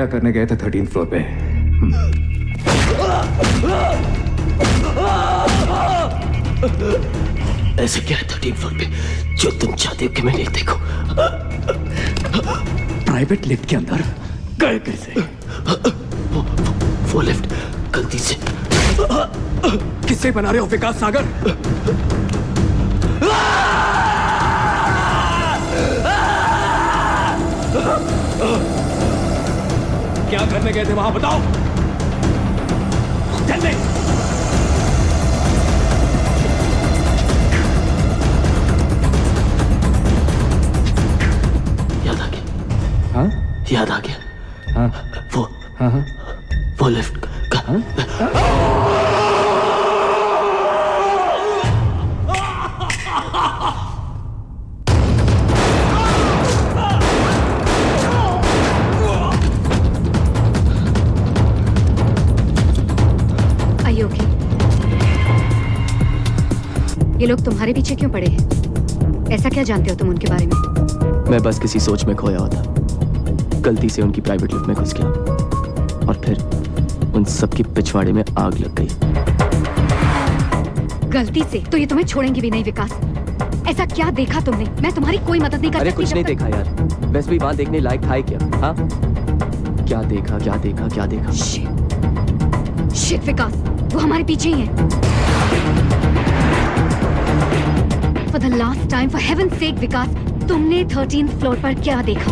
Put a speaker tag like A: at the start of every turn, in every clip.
A: क्या करने गए थे 13th फ्लोर पे?
B: ऐसे क्या है 13th फ्लोर पे जो तुम चाहते हो कि मैं नहीं देखूं?
A: प्राइवेट लिफ्ट के अंदर गए कैसे?
B: वो लिफ्ट गलती से।
A: किससे बना रहे हो विकास सागर? क्या करने गए थे वहां, बताओ जल्दी।
B: याद आ गया।
A: हाँ
B: याद आ गया।
A: हाँ
B: वो
A: हाँ हाँ
B: वो लिफ्ट का
C: ये लोग तुम्हारे पीछे क्यों पड़े हैं? ऐसा क्या जानते हो तुम उनके बारे में?
B: मैं बस किसी सोच में खोया होता, गलती से उनकी प्राइवेट लिफ्ट में घुस गया और फिर उन सबकी पिछवाड़े में आग लग गई।
C: गलती से? तो ये तुम्हें छोड़ेंगे भी नहीं विकास। ऐसा क्या देखा तुमने? मैं तुम्हारी कोई मदद नहीं कर सकती।
B: अरे कुछ नहीं देखा यार, वैसे भी वहां देखने लायक था ही क्या? हाँ क्या देखा क्या देखा क्या देखा?
C: शिट विकास, वो हमारे पीछे ही है। For the last time, for heaven's sake, विकास, तुमने 13th फ्लोर पर क्या देखा?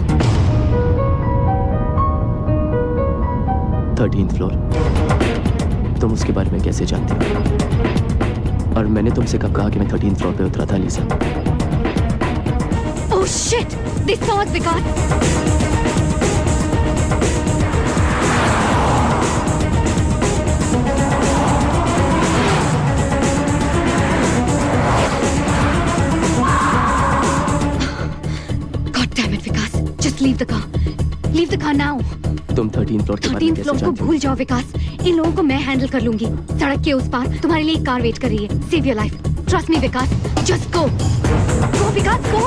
B: 13th floor? तुम उसके बारे में कैसे जानते हो? और मैंने तुमसे कब कहा कि मैं 13th फ्लोर पे उतरा था, लीसा?
C: Oh shit! They saw us, Vikas! Leave the car. Leave the car now.
B: तुम 13th फ्लोर के बारे में कैसे जानती हो?
C: 13th फ्लोर को भूल जाओ विकास। इन लोगों को मैं हैंडल कर लूंगी। सड़क के उस पार तुम्हारे लिए एक कार वेट कर रही है। Save your life. Trust me Vikas. Just go. Go Vikas, go.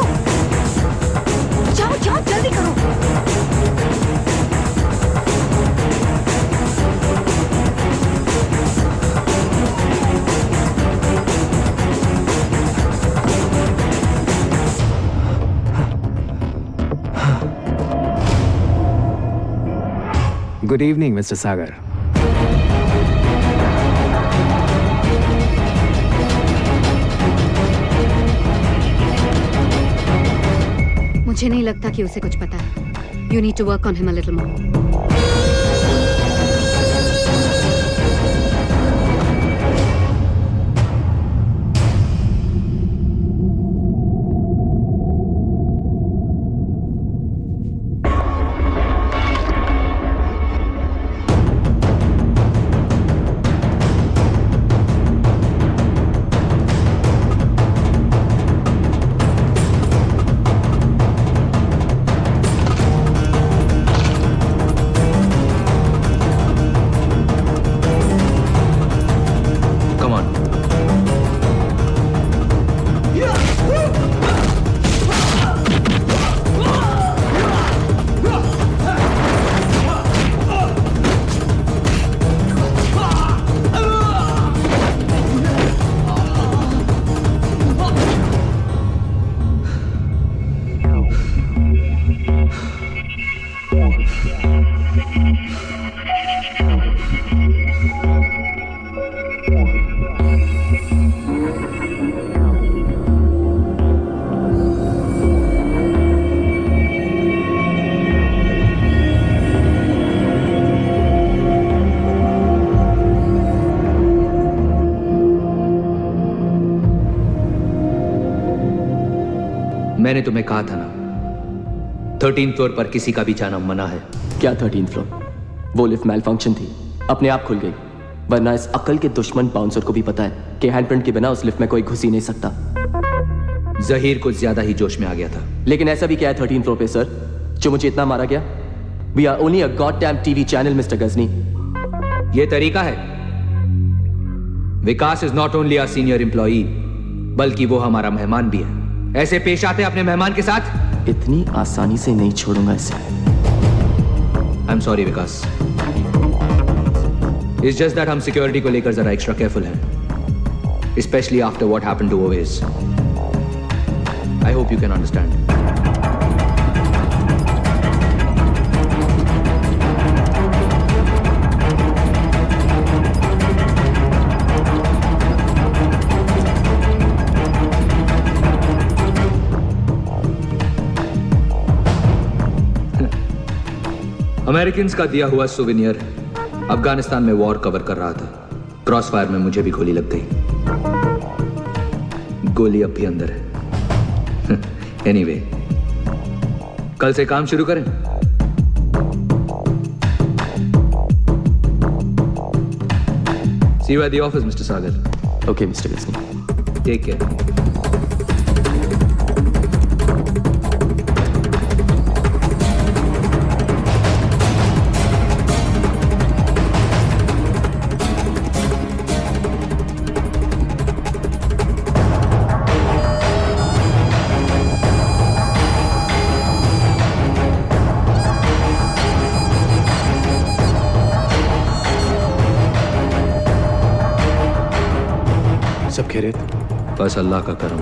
C: जाओ जाओ जल्दी करो।
A: Good evening, Mr. Sagar.
C: मुझे नहीं लगता कि उसे कुछ पता है। You need to work on him a little more.
D: मैंने तुम्हें कहा था ना 13th फ्लोर पर किसी का भी जाना मना है।
B: क्या 13th फ्लोर? वो लिफ्ट मैल फंक्शन थी, अपने आप खुल गई। वरना इस अकल के दुश्मन बाउंसर को भी पता है कि हैंडप्रिंट के बिना उस लिफ्ट में कोई घुस ही नहीं सकता।
D: जहीर कुछ ज्यादा ही जोश में आ गया था।
B: लेकिन ऐसा भी क्या है 13th फ्लोर पे सर, जो मुझे इतना मारा गया? We are only a goddamn TV channel, Mr. Ghazni.
D: ये तरीका है। Vikas is not only our senior employee, बल्कि वो हमारा मेहमान भी है। ऐसे पेश आते हैं अपने मेहमान के साथ?
B: इतनी आसानी से नहीं छोड़ूंगा इसे।
D: I am sorry Vikas. It's just that हम सिक्योरिटी को लेकर जरा एक्स्ट्रा केयरफुल हैं, specially after what happened to Owais. I hope you can understand. Americans का दिया हुआ सुवेनियर अफगानिस्तान में वॉर कवर कर रहा था. क्रॉस फायर में मुझे भी गोली लग गई. गोली अब भी अंदर है. एनीवे, कल से काम शुरू करें. See you at the office mister Sagar.
B: Okay mister Visni.
D: Take care.
A: सब खैरियत?
D: बस अल्लाह का करम.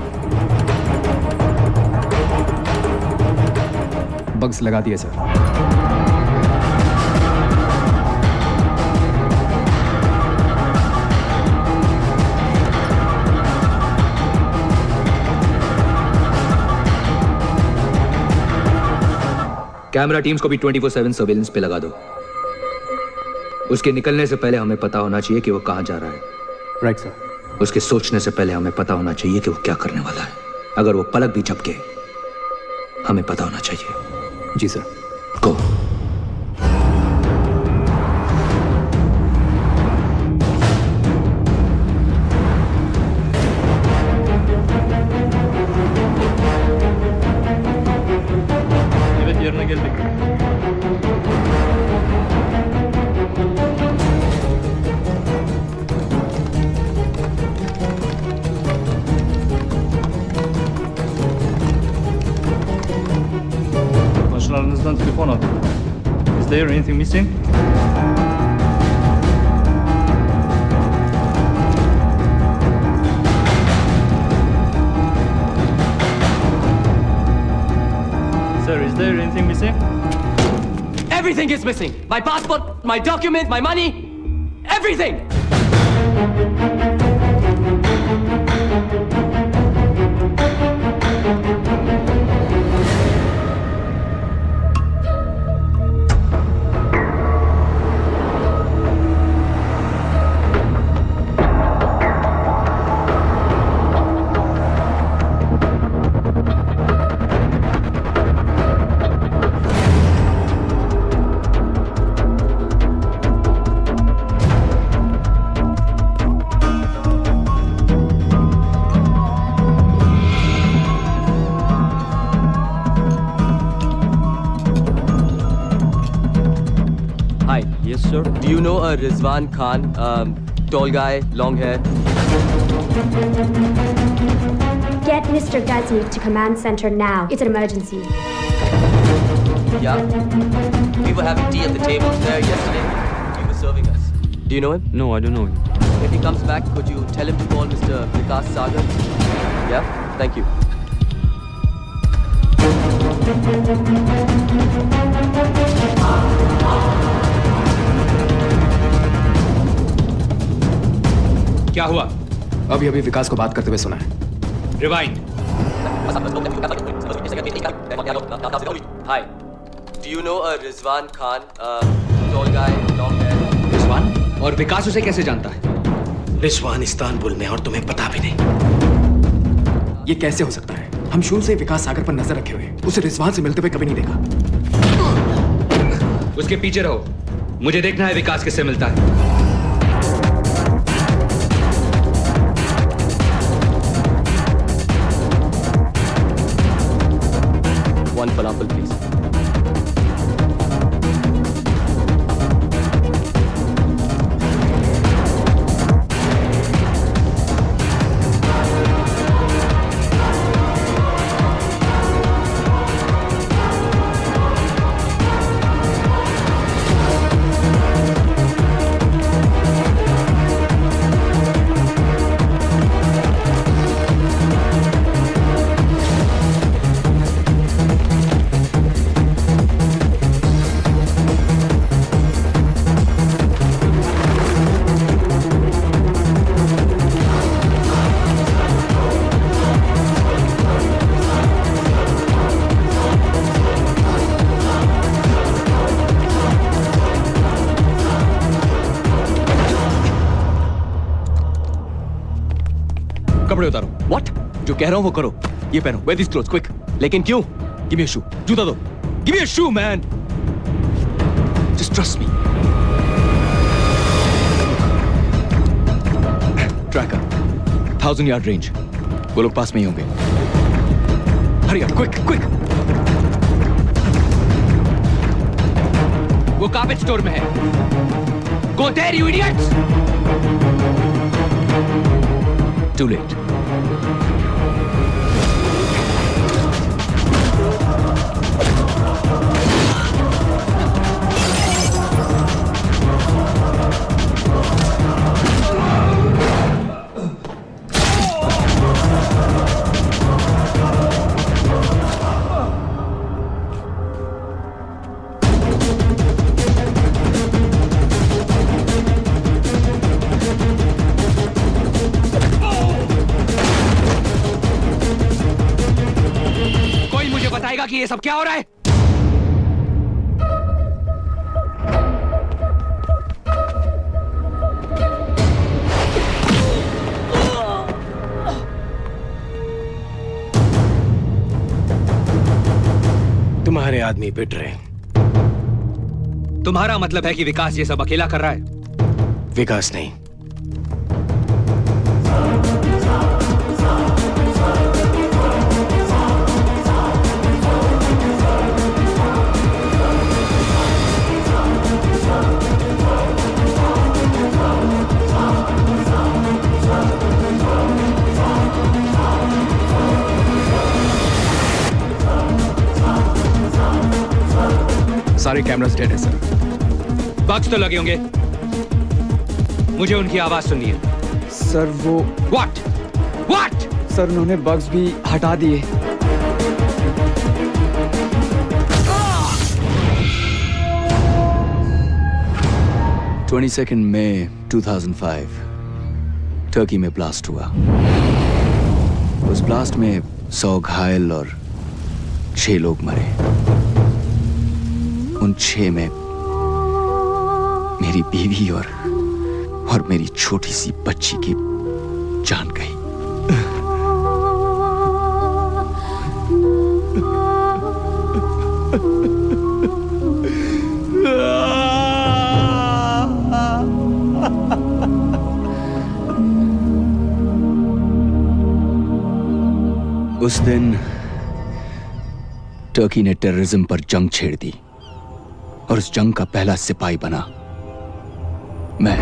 A: बग्स लगा दिए सर.
D: कैमरा टीम्स को भी 24/7 सर्वेलेंस पे लगा दो. उसके निकलने से पहले हमें पता होना चाहिए कि वो कहां जा रहा है.
A: Right sir.
D: उसके सोचने से पहले हमें पता होना चाहिए कि वो क्या करने वाला है. अगर वो पलक भी झपके, हमें पता होना चाहिए.
A: जी sir.
D: Go.
E: Evet, yerine geldik. Başlarınızdan telefon aldım. Is there anything missing? Sir, is there anything missing?
B: Everything is missing. My passport, my document, my money, everything. Hi.
E: Yes, sir.
B: Do you know a Rizwan Khan? Tall guy, long hair.
F: Get Mr. Ghazni to command center now. It's an emergency.
B: Yeah. We were having tea at the table there yesterday. He was serving us. Do you know him?
E: No, I don't know.
B: If he comes back, could you tell him to call Mr. Vikas Sagar? Yeah? Thank you.
D: क्या हुआ?
A: अभी अभी विकास को बात करते हुए सुना है.
D: Rewind.
B: Hi. Do you know a Rizwan Khan? Tall guy, long hair.
D: Rizwan? और विकास उसे कैसे जानता है?
G: रिजवान इस्तांबुल में और तुम्हें पता भी नहीं.
A: ये कैसे हो सकता है? हम शुरू से विकास सागर पर नजर रखे हुए. उसे रिजवान से मिलते हुए कभी नहीं देखा.
D: उसके पीछे रहो. मुझे देखना है विकास किससे मिलता है.
B: One falafel, please.
H: कपड़े उतारो।
B: व्हाट?
H: जो कह रहा हूँ वो करो। ये पहनो, wear these clothes, quick.
B: लेकिन क्यों?
H: Give me a shoe. जूता दो। Give me a shoe, man. Just trust me. Tracker, 1000-yard range. वो लोग पास में ही होंगे। Hurry up, quick, quick.
D: वो कार्पेट स्टोर में है। Go there, you idiots!
H: Too late.
D: बताएगा कि ये सब क्या हो रहा है?
G: तुम्हारे आदमी पिट रहे।
D: तुम्हारा मतलब है कि विकास ये सब अकेला कर रहा है?
G: विकास नहीं,
H: सारे कैमरास डेड है सर।
D: बग्स तो लगे होंगे। मुझे उनकी आवाज सुननी है।
A: सर वो
D: What? What?
A: सर उन्होंने बग्स भी हटा दिए।
H: May 2005 टर्की में ब्लास्ट हुआ। उस ब्लास्ट में 100 घायल और 6 लोग मरे। उन 6 में मेरी बीवी और मेरी छोटी सी बच्ची की जान गई। उस दिन टर्की ने टेररिज्म पर जंग छेड़ दी और उस जंग का पहला सिपाही बना मैं।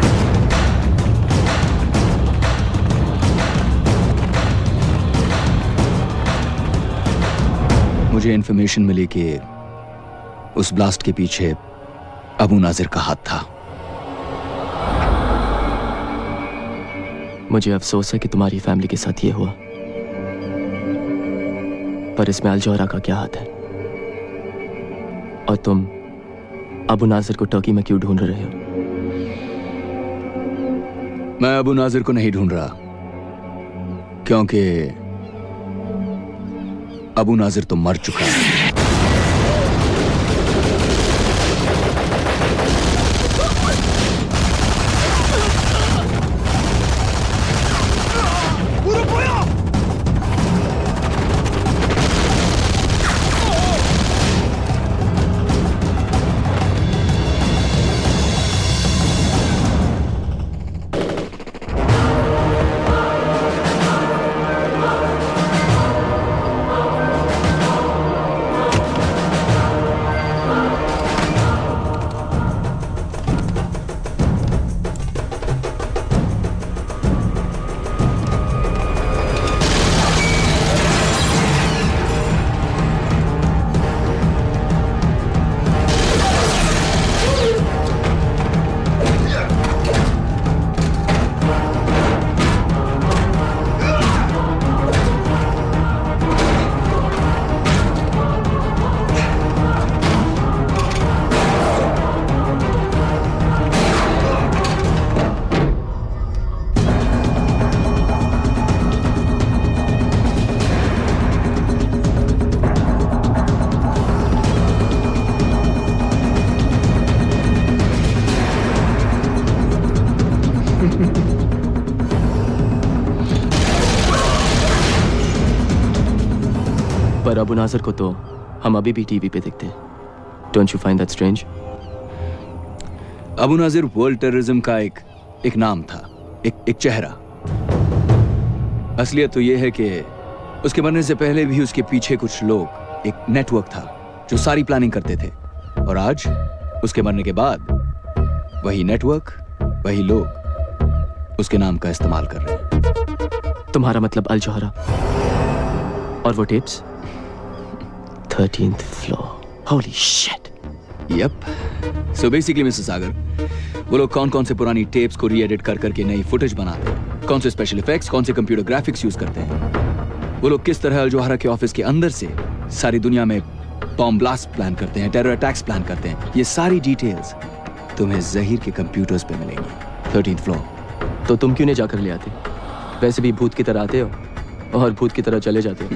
H: मुझे इंफॉर्मेशन मिली कि उस ब्लास्ट के पीछे अबू नाजिर का हाथ था।
B: मुझे अफसोस है कि तुम्हारी फैमिली के साथ ये हुआ, पर इसमें अलजोहरा का क्या हाथ है? और तुम अबू नाजिर को टर्की में क्यों ढूंढ रहे हो?
H: मैं अबू नाजिर को नहीं ढूंढ रहा, क्योंकि अबू नाजिर तो मर चुका है।
B: पर अबू नाजर को तो हम अभी भी टीवी पे देखते हैं। Don't you find that strange?
H: Abu Nazir world terrorism का एक नाम था, एक चेहरा। असलियत तो यह है कि उसके मरने से पहले भी उसके पीछे कुछ लोग, एक नेटवर्क था जो सारी प्लानिंग करते थे। और आज उसके मरने के बाद वही नेटवर्क, वही लोग उसके नाम का इस्तेमाल कर रहे हैं।
B: तुम्हारा मतलब अल जौहरा और वो tapes? 13th floor. Holy shit.
H: Yup. So basically mister Sagar, वो लोग कौन कौन से पुरानी टेप्स को री एडिट कर करके नई फुटेज बनाते हैं, कौन से स्पेशल इफेक्ट्स, कौन से कंप्यूटर ग्राफिक्स यूज करते हैं, वो लोग किस तरह अल जौहरा के ऑफिस के अंदर से सारी दुनिया में बॉम्ब ब्लास्ट प्लान करते हैं, टेरर अटैक्स प्लान करते हैं, ये सारी डिटेल्स तुम्हें जहीर के कंप्यूटर्स पे मिलेंगी 13th फ्लोर।
B: तो तुम क्यों नहीं जाकर ले आते? वैसे भी भूत की तरह आते हो और भूत की तरह चले जाते हो।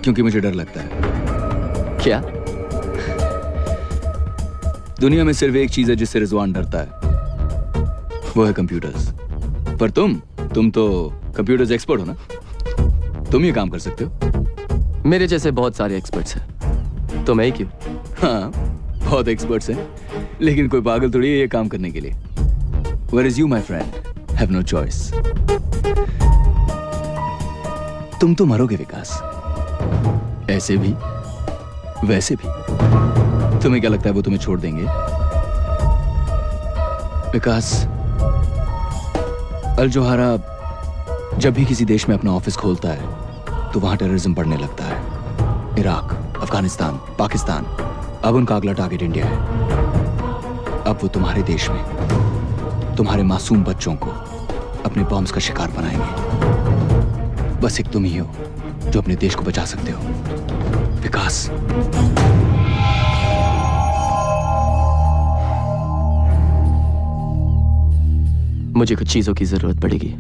H: क्योंकि मुझे डर लगता है।
B: क्या?
H: दुनिया में सिर्फ एक चीज है जिससे रिजवान डरता है, वो है कंप्यूटर्स। पर तुम तो कंप्यूटर्स एक्सपर्ट हो ना, तुम ये काम कर सकते हो।
B: मेरे जैसे बहुत सारे एक्सपर्ट्स हैं, तो मैं ही क्यों?
H: हाँ, बहुत एक्सपर्ट्स हैं, लेकिन कोई पागल थोड़ी है ये काम करने के लिए। Where is you, my friend? Have no choice. तुम तो मरोगे विकास, ऐसे भी वैसे भी। तुम्हें क्या लगता है वो तुम्हें छोड़ देंगे? विकास, अल जौहरा जब भी किसी देश में अपना ऑफिस खोलता है तो वहां टेररिज्म बढ़ने लगता है। इराक, अफगानिस्तान, पाकिस्तान, अब उनका अगला टारगेट इंडिया है। अब वो तुम्हारे देश में तुम्हारे मासूम बच्चों को अपने बॉम्ब्स का शिकार बनाएंगे। बस एक तुम ही हो जो अपने देश को बचा सकते हो विकास।
B: मुझे कुछ चीजों की जरूरत पड़ेगी।